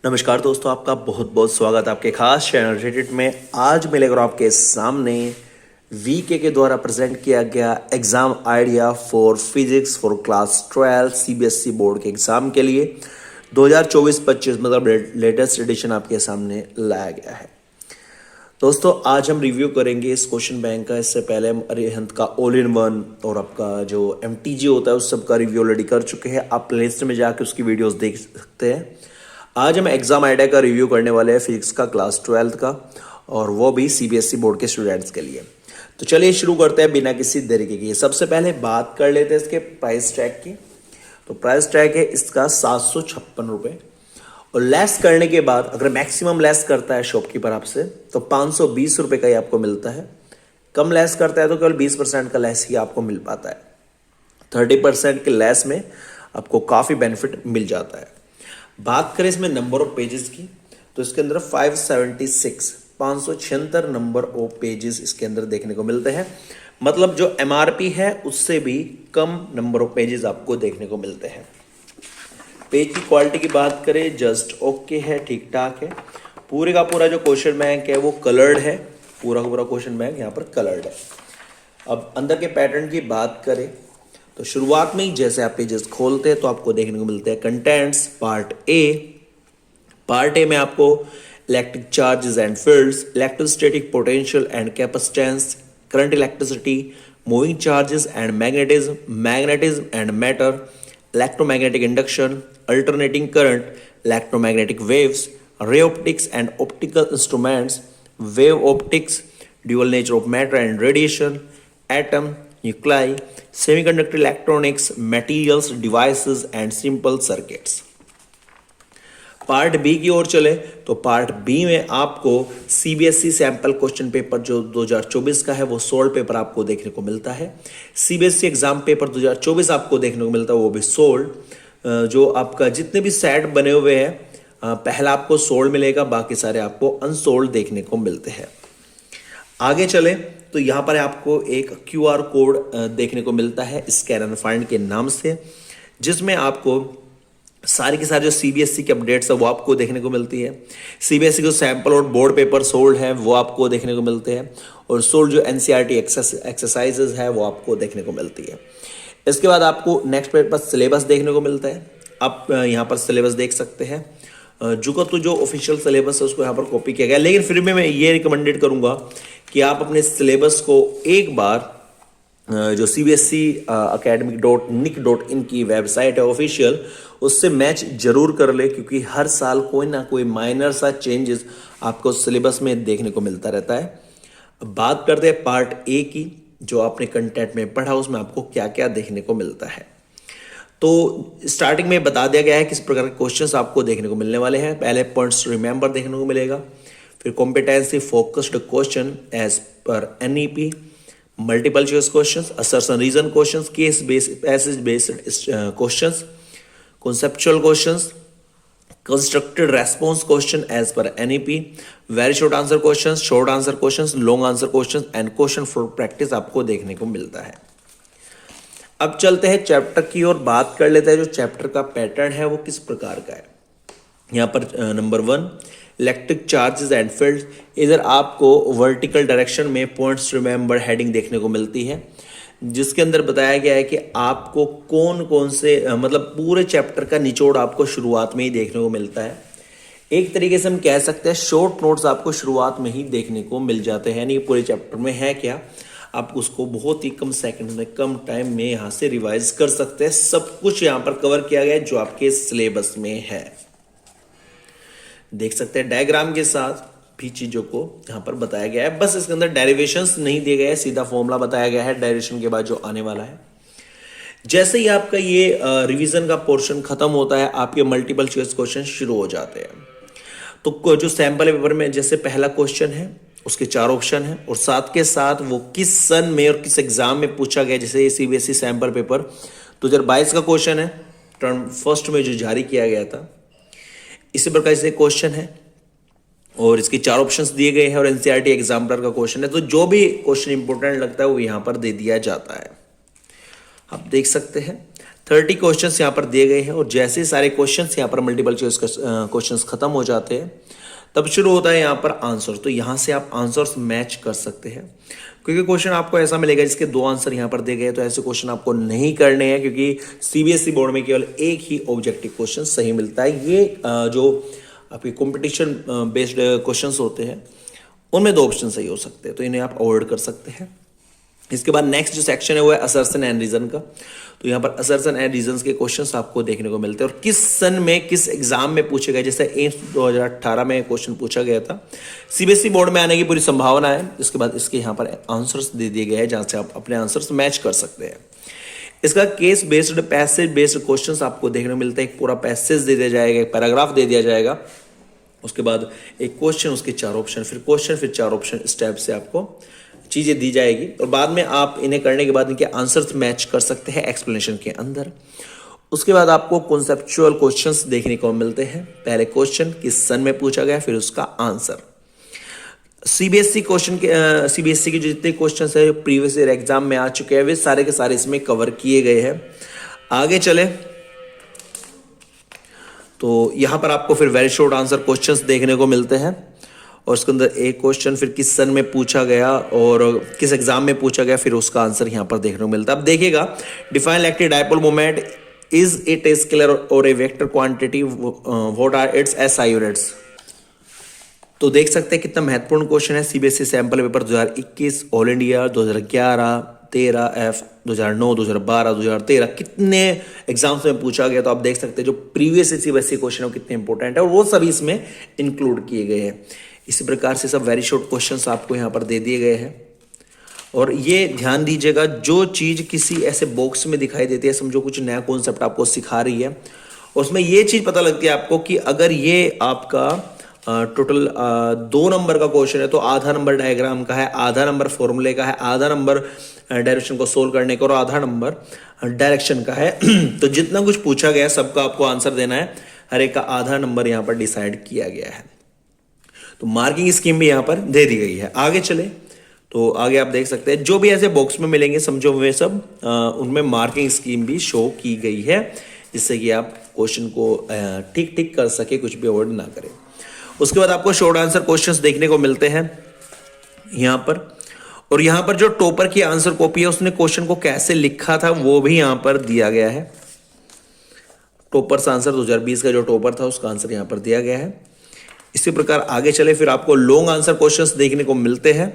नमस्कार दोस्तों, आपका बहुत बहुत स्वागत है आपके खास चैनल रेडिट में। आज मैं लेकर आपके सामने वीके के द्वारा प्रेजेंट किया गया exam idea for physics for class 12 CBSE board के एग्जाम के लिए 2024-25 मतलब लेटेस्ट एडिशन आपके सामने लाया गया है। दोस्तों आज हम रिव्यू करेंगे इस क्वेश्चन बैंक का। इससे पहले हम अरिहंत का ऑल इन वन और आपका जो एमटीजी होता है उस सब का रिव्यू ऑलरेडी कर चुके हैं। आप प्लेलिस्ट में जाकर उसकी वीडियोस देख सकते हैं। आज हम एग्जाम आइडिया का रिव्यू करने वाले हैं फिजिक्स का क्लास 12 का, और वो भी सीबीएसई बोर्ड के स्टूडेंट्स के लिए। तो चलिए शुरू करते हैं बिना किसी देरी के। सबसे पहले बात कर लेते हैं इसके प्राइस टैग की। तो प्राइस टैग है इसका 756 रुपये, और लेस करने के बाद अगर मैक्सिमम लेस करता है शॉपकीपर आपसे तो 520 रुपये का ही आपको मिलता है। कम लेस करता है तो केवल 20% का लेस ही आपको मिल पाता है। 30% के लेस में आपको काफ़ी बेनिफिट मिल जाता है। बात करें इसमें नंबर ऑफ पेजेस की, तो इसके अंदर 576 नंबर ऑफ पेजेस इसके अंदर देखने को मिलते हैं। मतलब जो एमआरपी है उससे भी कम नंबर ऑफ पेजेस आपको देखने को मिलते हैं। पेज की क्वालिटी की बात करें जस्ट ओके है, ठीक ठाक है। पूरे का पूरा जो क्वेश्चन बैंक है वो कलर्ड है, पूरा का पूरा क्वेश्चन बैंक यहाँ पर कलर्ड है। अब अंदर के पैटर्न की बात करें तो शुरुआत में ही जैसे आप पेजेस खोलते हैं तो आपको देखने को मिलते हैं कंटेंट्स पार्ट ए में आपको electric charges and fields, electrostatic potential and capacitance, current electricity, moving charges and magnetism and matter, electromagnetic induction, alternating current, electromagnetic waves, ray optics and optical instruments, wave optics, dual nature of matter and radiation, atom, nuclei, semiconductor electronics, materials, devices and simple circuits. Part B की ओर चले तो part B में आपको CBSE sample question paper जो 2024 का है वो 16 पेपर आपको देखने को मिलता है। सीबीएसई एग्जाम पेपर 2024 आपको देखने को मिलता है वो भी 16। जो आपका जितने भी सेट बने हुए हैं पहला आपको 16 मिलेगा, बाकी सारे आपको अनसोल्ड देखने को मिलते हैं। आगे चले तो यहाँ पर आपको एक क्यूआर कोड देखने को मिलता है स्कैन एंड फाइंड के नाम से, जिसमें आपको सारे के सारे जो सीबीएसई के अपडेट्स है वो आपको देखने को मिलती है। सीबीएसई को सैंपल और बोर्ड पेपर सोल्ड है वो आपको देखने को मिलते हैं, और सोल्ड जो एनसीईआरटी एक्सरसाइजेज है वो आपको देखने को मिलती है। इसके बाद आपको नेक्स्ट पेज पर सिलेबस देखने को मिलता है। आप यहाँ पर सिलेबस देख सकते हैं। जो ऑफिशियल सिलेबस है उसको यहाँ पर कॉपी किया गया, लेकिन फिर भी मैं ये रिकमेंडेड करूँगा कि आप अपने सिलेबस को एक बार जो cbse.academic.nic.in की वेबसाइट है ऑफिशियल, उससे मैच जरूर कर ले, क्योंकि हर साल कोई ना कोई माइनर सा चेंजेस आपको सिलेबस में देखने को मिलता रहता है। बात करते हैं पार्ट ए की, जो आपने कंटेंट में पढ़ा उसमें आपको क्या क्या देखने को मिलता है। तो स्टार्टिंग में बता दिया गया है किस प्रकार के क्वेश्चंस आपको देखने को मिलने वाले हैं। पहले पॉइंट्स रिमेंबर देखने को मिलेगा, फिर competency focused question as per NEP, multiple choice questions, assertion reason questions, case based passage based questions, conceptual questions, constructed response question as per NEP, very short answer questions, short answer questions, long answer questions and question for practice आपको देखने को मिलता है। अब चलते हैं chapter की ओर, बात कर लेते हैं जो चैप्टर का पैटर्न है वो किस प्रकार का है। यहाँ पर number 1 electric charges and fields. इधर आपको वर्टिकल डायरेक्शन में पॉइंट्स रिमेंबर हेडिंग देखने को मिलती है, जिसके अंदर बताया गया है कि आपको कौन कौन से मतलब पूरे चैप्टर का निचोड़ आपको शुरुआत में ही देखने को मिलता है। एक तरीके से हम कह सकते हैं शॉर्ट नोट्स आपको शुरुआत में ही देखने को मिल जाते हैं, यानी पूरे चैप्टर में है क्या आप उसको बहुत ही कम सेकंड में कम टाइम में यहाँ से रिवाइज कर सकते हैं। सब कुछ यहाँ पर कवर किया गया है जो आपके सिलेबस में है। देख सकते हैं डायग्राम के साथ भी चीजों को यहाँ पर बताया गया है। बस इसके अंदर डेरिवेशंस नहीं दिए गए हैं, सीधा फॉर्मूला बताया गया है डेरिवेशन के बाद जो आने वाला है। जैसे ही आपका ये रिवीजन का पोर्शन खत्म होता है आपके मल्टीपल चॉइस क्वेश्चन शुरू हो जाते हैं। तो जो सैंपल पेपर में जैसे पहला क्वेश्चन है उसके 4 ऑप्शन है, और साथ के साथ वो किस सन में और किस एग्जाम में पूछा गया। जैसे सीबीएसई सैंपल पेपर 2022 का क्वेश्चन है, टर्म फर्स्ट में जो जारी किया गया था, इसी प्रकार से क्वेश्चन है और इसके 4 ऑप्शंस दिए गए हैं, और एनसीईआरटी एग्जाम्पलर का क्वेश्चन है। तो जो भी क्वेश्चन इंपॉर्टेंट लगता है वो यहाँ पर दे दिया जाता है। आप देख सकते हैं 30 क्वेश्चंस यहाँ पर दिए गए हैं और जैसे सारे क्वेश्चंस यहाँ पर मल्टीपल चॉइस क्वेश्चंस खत्म हो जाते हैं तब शुरू होता है यहाँ पर आंसर। तो यहाँ से आप आंसर्स मैच कर सकते हैं, क्योंकि क्वेश्चन आपको ऐसा मिलेगा जिसके 2 आंसर यहाँ पर दिए गए, तो ऐसे क्वेश्चन आपको नहीं करने हैं, क्योंकि सीबीएसई बोर्ड में केवल एक ही ऑब्जेक्टिव क्वेश्चन सही मिलता है। ये जो आपके कंपटीशन बेस्ड क्वेश्चंस होते हैं उनमें 2 ऑप्शन सही हो सकते हैं, तो इन्हें आप अवॉइड कर सकते हैं। इसके बाद नेक्स्ट जो सेक्शन है वो है असर्शन एंड रीजन का। तो यहाँ पर असर्शन एंड रीजंस के क्वेश्चंस आपको देखने को मिलते हैं और किस सन में किस एग्जाम में पूछे गए। जैसे एम्स 2018 में क्वेश्चन पूछा गया था, सीबीएसई बोर्ड में आने की पूरी संभावना है। इसके बाद इसके यहाँ पर आंसर्स दे दिए गए हैं जहाँ से आप अपने आंसर्स मैच कर सकते हैं। इसका case based passage based questions आपको देखने को मिलता है। एक पूरा पैसेज दे दिया जाएगा, एक पैराग्राफ दे दिया जाएगा, उसके बाद एक क्वेश्चन, उसके 4 ऑप्शन, फिर क्वेश्चन, फिर 4 ऑप्शन, इस टाइप से आपको चीजें दी जाएगी और बाद में आप इन्हें करने के बाद इनके आंसर्स मैच कर सकते हैं एक्सप्लेनेशन के अंदर। उसके बाद आपको कॉन्सेप्चुअल क्वेश्चंस देखने को मिलते हैं। पहले क्वेश्चन किस सन में पूछा गया, फिर उसका आंसर। सीबीएसई के जो जितने क्वेश्चंस है प्रीवियस ईयर एग्जाम में आ चुके हैं वे सारे के सारे इसमें कवर किए गए हैं। आगे चले तो यहां पर आपको फिर वेरी शॉर्ट आंसर क्वेश्चंस देखने को मिलते हैं और उसके अंदर एक क्वेश्चन, फिर किस सन में पूछा गया और किस एग्जाम में पूछा गया, फिर उसका आंसर यहां पर देखने को मिलता है। अब देखिएगा, define electric dipole moment, is it a scalar और a vector quantity, what are its SI units. तो देख सकते हैं कितना महत्वपूर्ण क्वेश्चन है। CBSE sample paper 2021, all India 2011, 13 F 2009, 2012, 2013 कितने एग्जाम्स में पूछा गया। तो आप देख सकते हैं जो प्रीवियस सीबीएसई क्वेश्चन है वो कितने इंपॉर्टेंट है और वो सभी इसमें इंक्लूड किए गए हैं। इसी प्रकार से सब वेरी शॉर्ट क्वेश्चंस आपको यहाँ पर दे दिए गए हैं और ये ध्यान दीजिएगा, जो चीज किसी ऐसे बॉक्स में दिखाई देती है, समझो कुछ नया कॉन्सेप्ट आपको सिखा रही है, उसमें ये चीज पता लगती है आपको कि अगर ये आपका टोटल 2 नंबर का क्वेश्चन है तो आधा नंबर डायग्राम का है, आधा नंबर फॉर्मूले का है, आधा नंबर डायरेक्शन को सोल्व करने का और आधा नंबर डायरेक्शन का है। तो जितना कुछ पूछा गया सबका आपको आंसर देना है, हर एक का आधा नंबर यहाँ पर डिसाइड किया गया है। तो मार्किंग स्कीम भी यहाँ पर दे दी गई है। आगे चले तो आगे आप देख सकते हैं जो भी ऐसे बॉक्स में मिलेंगे समझो वे सब उनमें मार्किंग स्कीम भी शो की गई है, जिससे कि आप क्वेश्चन को ठीक ठीक कर सके, कुछ भी अवॉइड ना करें। उसके बाद आपको शॉर्ट आंसर क्वेश्चंस देखने को मिलते हैं यहाँ पर, और यहाँ पर जो टॉपर की आंसर कॉपी है उसने क्वेश्चन को कैसे लिखा था वो भी यहाँ पर दिया गया है। टॉपर्स आंसर 2020 का जो टॉपर था उसका आंसर यहाँ पर दिया गया है। इसी प्रकार आगे चले फिर आपको लॉन्ग आंसर क्वेश्चंस देखने को मिलते हैं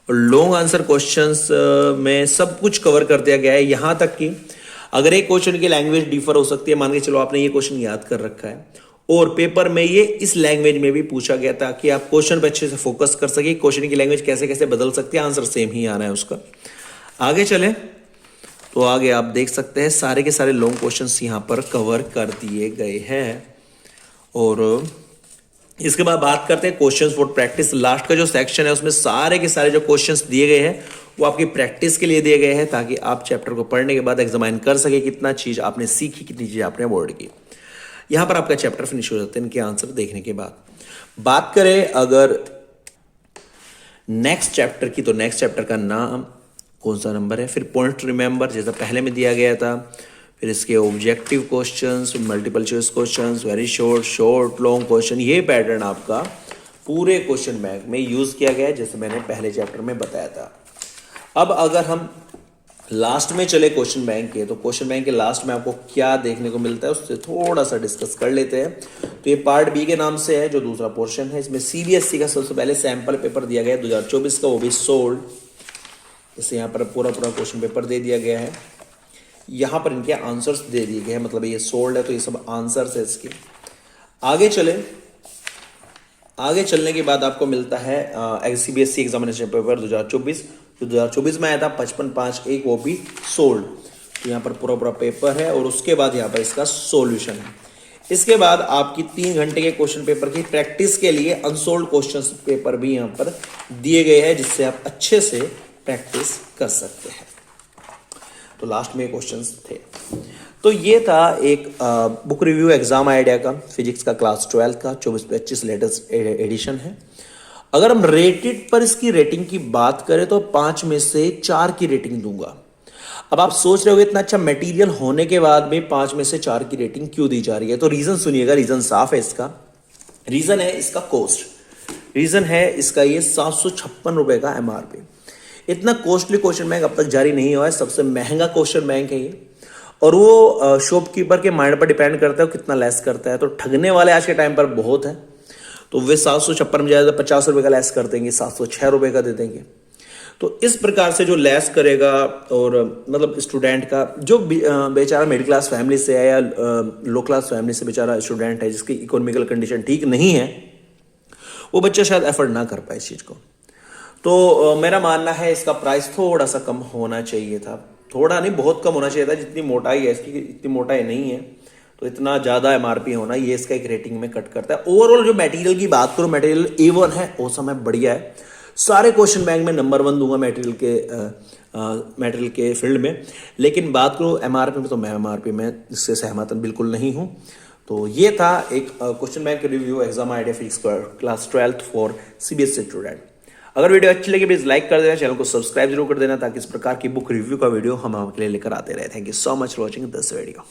और लॉन्ग आंसर क्वेश्चंस में सब कुछ कवर कर दिया गया है, यहां तक कि अगर एक क्वेश्चन की लैंग्वेज डिफर हो सकती है, मान के चलो आपने ये क्वेश्चन याद कर रखा है और पेपर में ये इस लैंग्वेज में भी पूछा गया था कि आप क्वेश्चन पे अच्छे से फोकस कर सके, क्वेश्चन की लैंग्वेज कैसे कैसे बदल सकती है, आंसर सेम ही आना है उसका। आगे चले तो आगे आप देख सकते हैं सारे के सारे लॉन्ग क्वेश्चंस यहां पर कवर कर दिए गए हैं। और इसके बाद बात करते हैं क्वेश्चंस फॉर प्रैक्टिस। लास्ट का जो सेक्शन है उसमें सारे के सारे जो क्वेश्चंस दिए गए हैं वो आपकी प्रैक्टिस के लिए दिए गए हैं, ताकि आप चैप्टर को पढ़ने के बाद एग्जामाइन कर सके कितना चीज आपने सीखी, कितनी चीज आपने अवॉइड की। यहां पर आपका चैप्टर फिनिश हो जाता है इनके आंसर देखने के बाद। बात करें अगर नेक्स्ट चैप्टर की, तो नेक्स्ट चैप्टर का नाम कौन सा नंबर है, फिर पॉइंट रिमेंबर जैसा पहले में दिया गया था, फिर इसके objective questions, multiple choice questions, very short, short, long question, ये पैटर्न आपका पूरे क्वेश्चन बैंक में यूज किया गया है जैसे मैंने पहले चैप्टर में बताया था। अब अगर हम लास्ट में चले क्वेश्चन बैंक के, तो क्वेश्चन बैंक के लास्ट में आपको क्या देखने को मिलता है उससे थोड़ा सा डिस्कस कर लेते हैं। तो ये पार्ट बी के नाम से है जो दूसरा पोर्शन है। इसमें सीबीएसई का सबसे पहले सैंपल पेपर दिया गया है 2024 का, वो भी सोल्ड। जैसे यहाँ पर पूरा क्वेश्चन पेपर दे दिया गया है, यहाँ पर इनके आंसर्स दे दिए गए हैं, मतलब ये सोल्ड है तो ये सब आंसर्स है इसके। आगे चलने के बाद आपको मिलता है सीबीएसई एग्जामिनेशन पेपर 2024 जो 2024 में आया था 5551, वो भी सोल्ड। तो यहाँ पर पूरा पेपर है और उसके बाद यहाँ पर इसका सॉल्यूशन है। इसके बाद आपकी 3 घंटे के क्वेश्चन पेपर की प्रैक्टिस के लिए अनसोल्ड क्वेश्चन पेपर भी यहाँ पर दिए गए हैं, जिससे आप अच्छे से प्रैक्टिस कर सकते हैं। तो लास्ट में क्वेश्चंस थे। तो ये था एक बुक रिव्यू एग्जाम आइडिया का, फिजिक्स का क्लास 12 का 24-25 लेटेस्ट एडिशन है। अगर हम रेटेड पर इसकी रेटिंग की बात करें तो 5 में से 4 की रेटिंग दूंगा। अब आप सोच रहे हो इतना अच्छा मटेरियल होने के बाद भी 5 में से 4 की रेटिंग क्यों दी जा रही है? तो रीजन सुनिएगा, रीजन साफ है इसका। रीजन है इसका कॉस्ट, रीजन है इसका ये 756 रुपए का एमआरपी। इतना कॉस्टली क्वेश्चन बैंक अब तक जारी नहीं हुआ है, सबसे महंगा क्वेश्चन बैंक है ये। और वो शॉपकीपर के माइंड पर डिपेंड करता है वो कितना लेस करता है। तो ठगने वाले आज के टाइम पर बहुत है, तो वे 756 में जाए तो 50 रुपए का लेस कर देंगे, 706 रुपए का दे देंगे। तो इस प्रकार से जो लेस करेगा, और मतलब स्टूडेंट का जो बेचारा मिडिल क्लास फैमिली से है या लो क्लास फैमिली से बेचारा स्टूडेंट है जिसकी इकोनॉमिकल कंडीशन ठीक नहीं है, वो बच्चा शायद एफर्ड ना कर पाए इस चीज़ को। तो मेरा मानना है इसका प्राइस थोड़ा सा कम होना चाहिए था, थोड़ा नहीं बहुत कम होना चाहिए था। जितनी मोटाई है इसकी, इतनी मोटाई नहीं है, तो इतना ज़्यादा एमआरपी होना ये इसका एक रेटिंग में कट करता है। ओवरऑल जो मटेरियल की बात करूँ, मटेरियल A1 है, वो समय बढ़िया है। सारे क्वेश्चन बैंक में नंबर 1 दूंगा मटेरियल के फील्ड में। लेकिन बात करूँ एमआरपी में, तो मैं एमआरपी में इससे सहमत बिल्कुल नहीं हूँ। तो ये था एक question bank review exam idea physics class 12th for CBSE student. अगर वीडियो अच्छी लगी प्लीज लाइक कर देना, चैनल को सब्सक्राइब जरूर कर देना, ताकि इस प्रकार की बुक रिव्यू का वीडियो हम आपके लिए लेकर आते रहे। Thank you so much for watching this video.